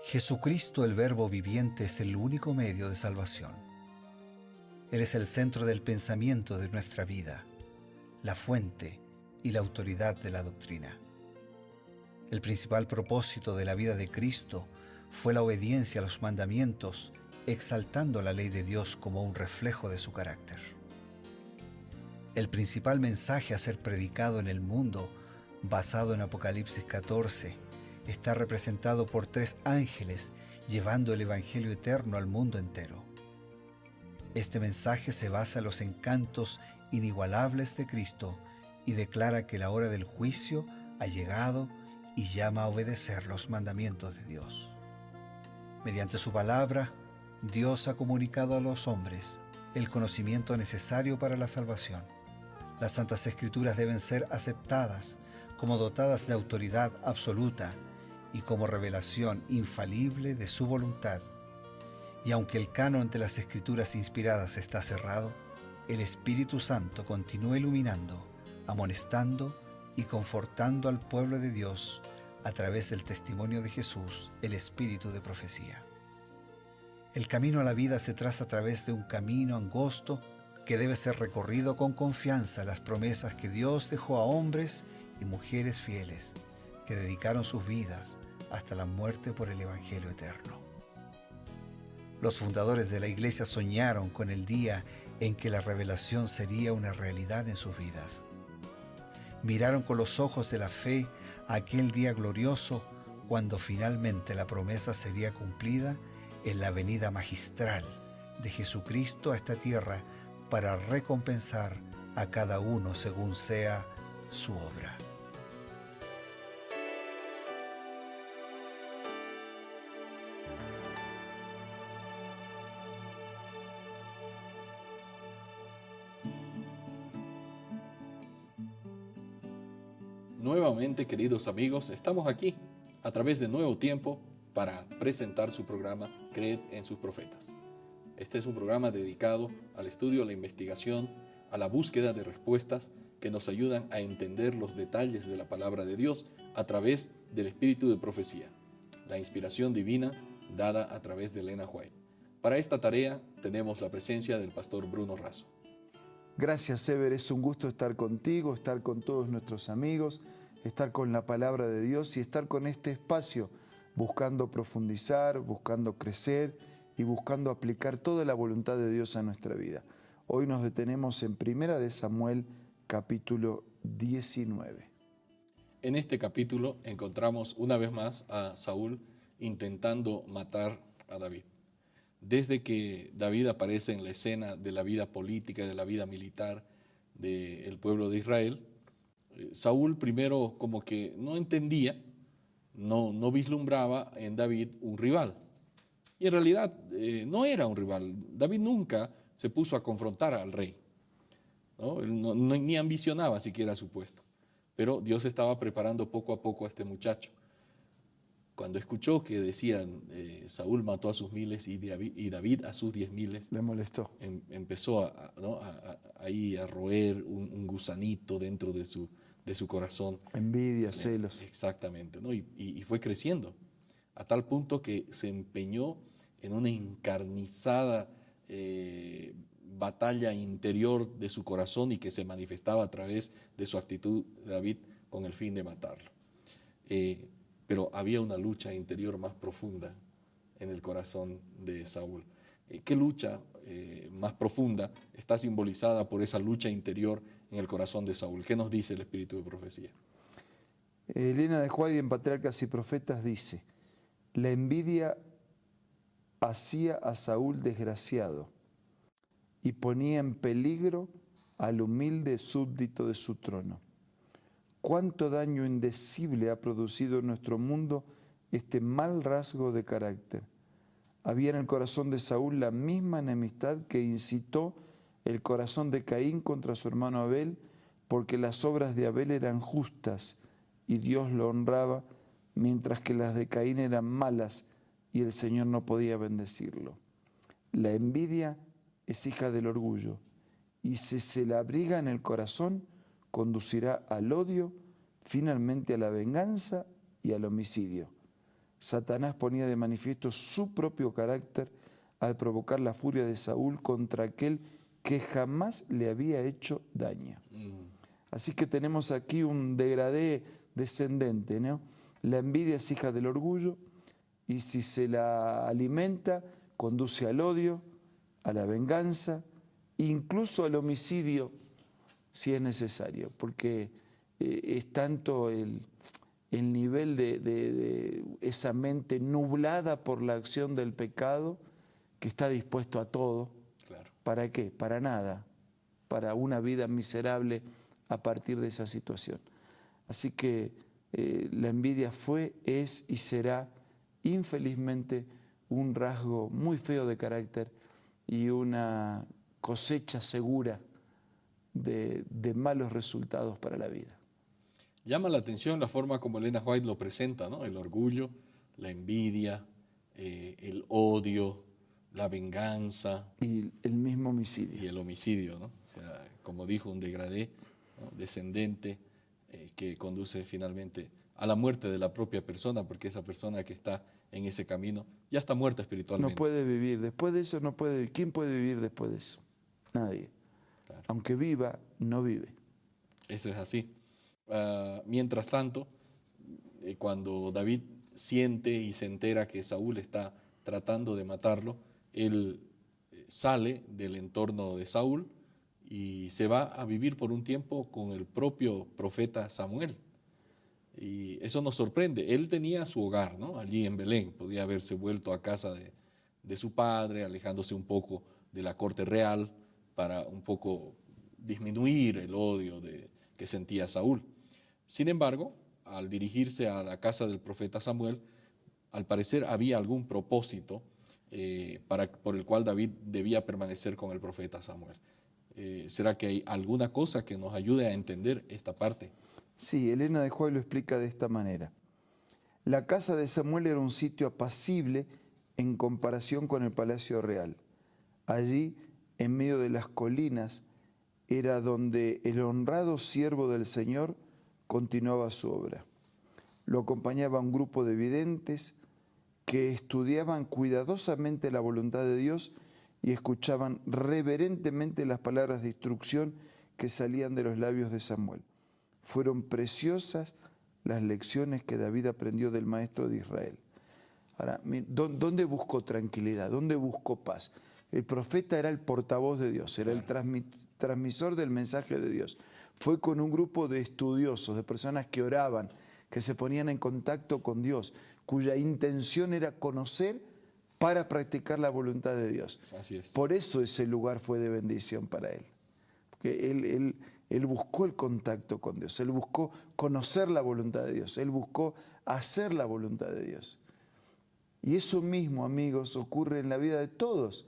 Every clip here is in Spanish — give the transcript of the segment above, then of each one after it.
Jesucristo, el Verbo viviente, es el único medio de salvación. Él es el centro del pensamiento de nuestra vida, la fuente y la autoridad de la doctrina. El principal propósito de la vida de Cristo fue la obediencia a los mandamientos, exaltando la ley de Dios como un reflejo de su carácter. El principal mensaje a ser predicado en el mundo, basado en Apocalipsis 14, está representado por 3 ángeles llevando el Evangelio eterno al mundo entero. Este mensaje se basa en los encantos inigualables de Cristo y declara que la hora del juicio ha llegado y llama a obedecer los mandamientos de Dios. Mediante su palabra, Dios ha comunicado a los hombres el conocimiento necesario para la salvación. Las Santas Escrituras deben ser aceptadas como dotadas de autoridad absoluta y como revelación infalible de su voluntad. Y aunque el canon de las Escrituras inspiradas está cerrado, el Espíritu Santo continúa iluminando, amonestando y confortando al pueblo de Dios a través del testimonio de Jesús, el Espíritu de profecía. El camino a la vida se traza a través de un camino angosto que debe ser recorrido con confianza en las promesas que Dios dejó a hombres y mujeres fieles que dedicaron sus vidas hasta la muerte por el Evangelio eterno. Los fundadores de la Iglesia soñaron con el día en que la revelación sería una realidad en sus vidas. Miraron con los ojos de la fe a aquel día glorioso cuando finalmente la promesa sería cumplida en la venida magistral de Jesucristo a esta tierra para recompensar a cada uno según sea su obra. Nuevamente, queridos amigos, estamos aquí a través de Nuevo Tiempo para presentar su programa Creed en sus profetas. Este es un programa dedicado al estudio, a la investigación, a la búsqueda de respuestas que nos ayudan a entender los detalles de la palabra de Dios a través del espíritu de profecía, la inspiración divina dada a través de Elena White. Para esta tarea tenemos la presencia del pastor Bruno Razo. Gracias, Ever. Es un gusto estar contigo, estar con todos nuestros amigos, estar con la palabra de Dios y estar con este espacio, buscando profundizar, buscando crecer y buscando aplicar toda la voluntad de Dios a nuestra vida. Hoy nos detenemos en 1 Samuel, capítulo 19. En este capítulo encontramos una vez más a Saúl intentando matar a David. Desde que David aparece en la escena de la vida política, de la vida militar del pueblo de Israel, Saúl primero como que no entendía, no vislumbraba en David un rival. Y en realidad no era un rival. David nunca se puso a confrontar al rey, ¿no? Él ni ambicionaba siquiera su puesto. Pero Dios estaba preparando poco a poco a este muchacho. Cuando escuchó que decían Saúl mató a sus miles y David a sus 10,000, le molestó. Empezó ahí a roer un gusanito dentro de su corazón. Envidia, celos. Exactamente, ¿no? Y fue creciendo a tal punto que se empeñó en una encarnizada batalla interior de su corazón y que se manifestaba a través de su actitud de David con el fin de matarlo. Pero había una lucha interior más profunda en el corazón de Saúl. ¿Qué lucha más profunda está simbolizada por esa lucha interior en el corazón de Saúl? ¿Qué nos dice el espíritu de profecía? Elena de White en Patriarcas y Profetas dice: la envidia hacía a Saúl desgraciado y ponía en peligro al humilde súbdito de su trono. Cuánto daño indecible ha producido en nuestro mundo este mal rasgo de carácter. Había en el corazón de Saúl la misma enemistad que incitó el corazón de Caín contra su hermano Abel, porque las obras de Abel eran justas y Dios lo honraba, mientras que las de Caín eran malas y el Señor no podía bendecirlo. La envidia es hija del orgullo, y si se la abriga en el corazón, conducirá al odio, finalmente a la venganza y al homicidio. Satanás ponía de manifiesto su propio carácter al provocar la furia de Saúl contra aquel que jamás le había hecho daño. Así que tenemos aquí un degradé descendente, ¿no? La envidia es hija del orgullo y si se la alimenta, conduce al odio, a la venganza, incluso al homicidio, si es necesario, porque es tanto el nivel de esa mente nublada por la acción del pecado que está dispuesto a todo. Claro. ¿Para qué? Para nada, para una vida miserable a partir de esa situación. Así que la envidia fue, es y será infelizmente un rasgo muy feo de carácter y una cosecha segura de malos resultados para la vida. Llama la atención la forma como Elena White lo presenta, ¿no? El orgullo, la envidia, el odio, la venganza. Y el mismo homicidio. Y el homicidio, ¿no? O sea, como dijo, un degradé, ¿no? Descendente, que conduce finalmente a la muerte de la propia persona, porque esa persona que está en ese camino ya está muerta espiritualmente. No puede vivir, después de eso no puede vivir. ¿Quién puede vivir después de eso? Nadie. Claro. Aunque viva, no vive. Eso es así. Mientras tanto, cuando David siente y se entera que Saúl está tratando de matarlo, él sale del entorno de Saúl y se va a vivir por un tiempo con el propio profeta Samuel. Y eso nos sorprende. Él tenía su hogar, ¿no? Allí en Belén. Podía haberse vuelto a casa de su padre, alejándose un poco de la corte real para un poco disminuir el odio que sentía Saúl. Sin embargo, al dirigirse a la casa del profeta Samuel, al parecer había algún propósito por el cual David debía permanecer con el profeta Samuel. ¿Será que hay alguna cosa que nos ayude a entender esta parte? Sí, Elena de White lo explica de esta manera. La casa de Samuel era un sitio apacible en comparación con el palacio real. Allí, en medio de las colinas, era donde el honrado siervo del Señor continuaba su obra. Lo acompañaba un grupo de videntes que estudiaban cuidadosamente la voluntad de Dios y escuchaban reverentemente las palabras de instrucción que salían de los labios de Samuel. Fueron preciosas las lecciones que David aprendió del maestro de Israel. Ahora, ¿dónde buscó tranquilidad? ¿Dónde buscó paz? El profeta era el portavoz de Dios, era el transmisor del mensaje de Dios. Fue con un grupo de estudiosos, de personas que oraban, que se ponían en contacto con Dios, cuya intención era conocer para practicar la voluntad de Dios. Así es. Por eso ese lugar fue de bendición para él. Porque él buscó el contacto con Dios, él buscó conocer la voluntad de Dios, él buscó hacer la voluntad de Dios. Y eso mismo, amigos, ocurre en la vida de todos,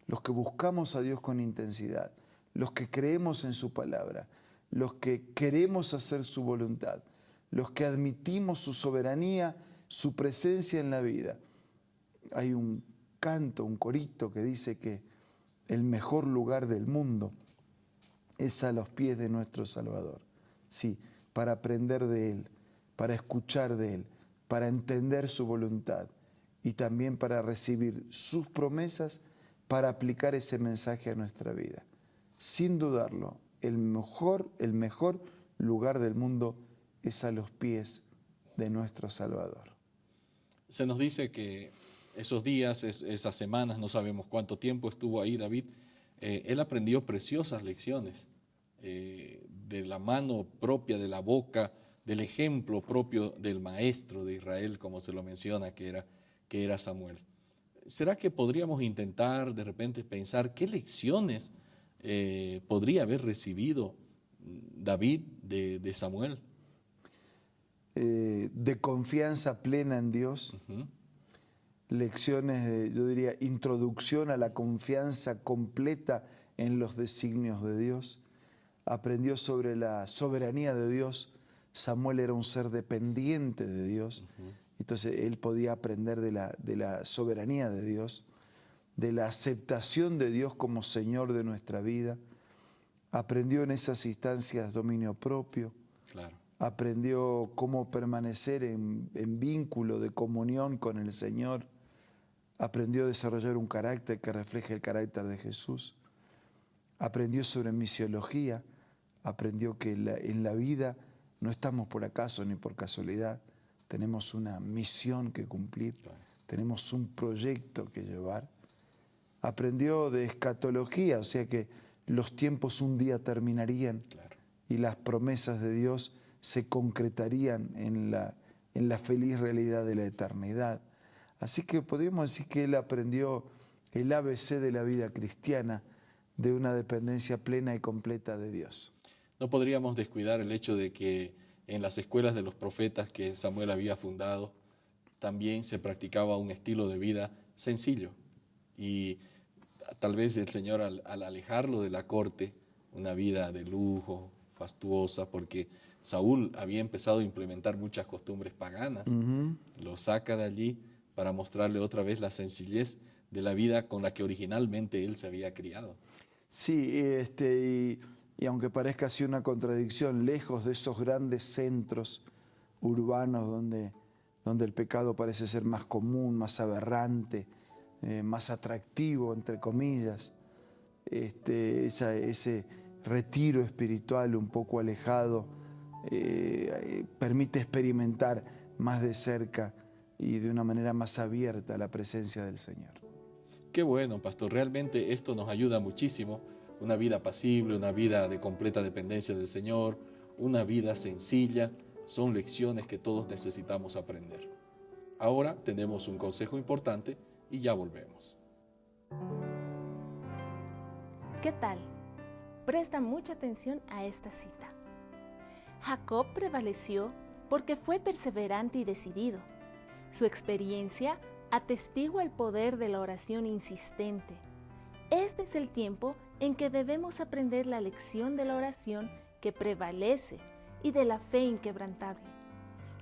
los que buscamos a Dios con intensidad, los que creemos en su palabra, los que queremos hacer su voluntad, los que admitimos su soberanía, su presencia en la vida. Hay un canto, un corito que dice que el mejor lugar del mundo es a los pies de nuestro Salvador. Sí, para aprender de Él, para escuchar de Él, para entender su voluntad y también para recibir sus promesas, para aplicar ese mensaje a nuestra vida. Sin dudarlo, el mejor lugar del mundo es a los pies de nuestro Salvador. Se nos dice que esos días, esas semanas, no sabemos cuánto tiempo estuvo ahí David, él aprendió preciosas lecciones de la mano propia, de la boca, del ejemplo propio del maestro de Israel, como se lo menciona, que era Samuel. ¿Será que podríamos intentar de repente pensar qué lecciones podría haber recibido David de Samuel? De confianza plena en Dios, lecciones de, yo diría, introducción a la confianza completa en los designios de Dios. Aprendió sobre la soberanía de Dios. Samuel era un ser dependiente de Dios, entonces él podía aprender de la soberanía de Dios, de la aceptación de Dios como Señor de nuestra vida. Aprendió en esas instancias dominio propio. Claro. aprendió cómo permanecer en vínculo de comunión con el Señor, aprendió a desarrollar un carácter que refleje el carácter de Jesús, aprendió sobre misiología, aprendió que en la vida no estamos por acaso ni por casualidad, tenemos una misión que cumplir, tenemos un proyecto que llevar. Aprendió de escatología, o sea que los tiempos un día terminarían y las promesas de Dios se concretarían en la feliz realidad de la eternidad. Así que podríamos decir que él aprendió el ABC de la vida cristiana, de una dependencia plena y completa de Dios. No podríamos descuidar el hecho de que en las escuelas de los profetas que Samuel había fundado, también se practicaba un estilo de vida sencillo. Y tal vez el Señor al alejarlo de la corte, una vida de lujo, fastuosa, porque Saúl había empezado a implementar muchas costumbres paganas, lo saca de allí para mostrarle otra vez la sencillez de la vida con la que originalmente él se había criado. Sí, y aunque parezca así una contradicción, lejos de esos grandes centros urbanos donde el pecado parece ser más común, más aberrante, más atractivo, entre comillas, ese retiro espiritual un poco alejado permite experimentar más de cerca y de una manera más abierta la presencia del Señor. Qué bueno, pastor, realmente esto nos ayuda muchísimo. Una vida apacible, una vida de completa dependencia del Señor, una vida sencilla, son lecciones que todos necesitamos aprender. Ahora tenemos un consejo importante y ya volvemos. ¿Qué tal? Presta mucha atención a esta cita. Jacob prevaleció porque fue perseverante y decidido. Su experiencia atestigua el poder de la oración insistente. Este es el tiempo en que debemos aprender la lección de la oración que prevalece y de la fe inquebrantable.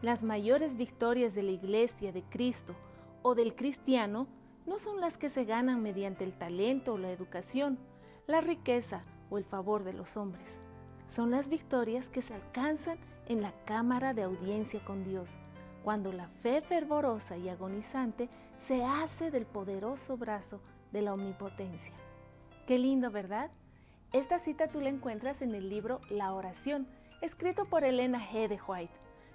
Las mayores victorias de la Iglesia de Cristo o del cristiano no son las que se ganan mediante el talento o la educación, la riqueza o el favor de los hombres. Son las victorias que se alcanzan en la cámara de audiencia con Dios, cuando la fe fervorosa y agonizante se hace del poderoso brazo de la omnipotencia. Qué lindo, ¿verdad? Esta cita tú la encuentras en el libro La Oración, escrito por Elena G. de White.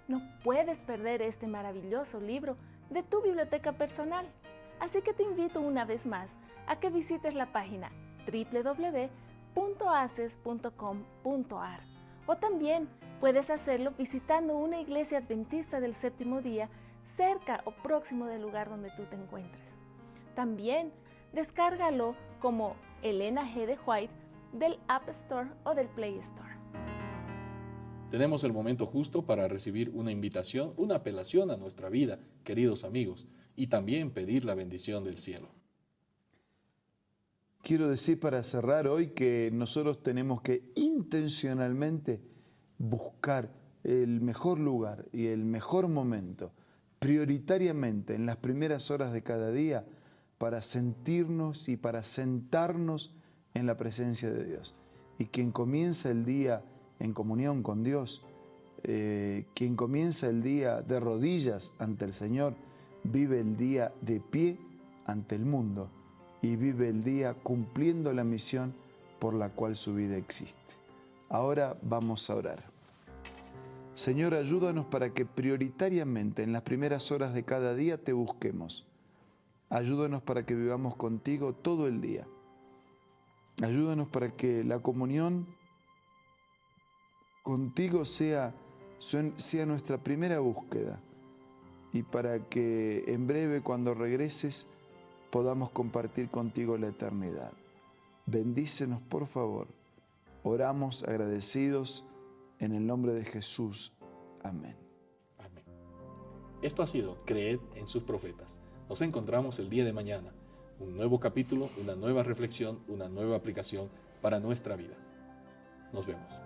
No puedes perder este maravilloso libro de tu biblioteca personal. Así que te invito una vez más a que visites la página www.aces.com.ar o también puedes hacerlo visitando una iglesia adventista del séptimo día cerca o próximo del lugar donde tú te encuentres. También descárgalo como Elena G. de White del App Store o del Play Store. Tenemos el momento justo para recibir una invitación, una apelación a nuestra vida, queridos amigos, y también pedir la bendición del cielo. Quiero decir para cerrar hoy que nosotros tenemos que intencionalmente buscar el mejor lugar y el mejor momento, prioritariamente en las primeras horas de cada día, para sentirnos y para sentarnos en la presencia de Dios. Y quien comienza el día en comunión con Dios, quien comienza el día de rodillas ante el Señor, vive el día de pie ante el mundo y vive el día cumpliendo la misión por la cual su vida existe. Ahora vamos a orar. Señor, ayúdanos para que prioritariamente en las primeras horas de cada día te busquemos. Ayúdanos para que vivamos contigo todo el día. Ayúdanos para que la comunión contigo sea nuestra primera búsqueda y para que en breve, cuando regreses, podamos compartir contigo la eternidad. Bendícenos, por favor. Oramos agradecidos en el nombre de Jesús. Amén. Amén. Esto ha sido Creed en sus profetas. Nos encontramos el día de mañana. Un nuevo capítulo, una nueva reflexión, una nueva aplicación para nuestra vida. Nos vemos.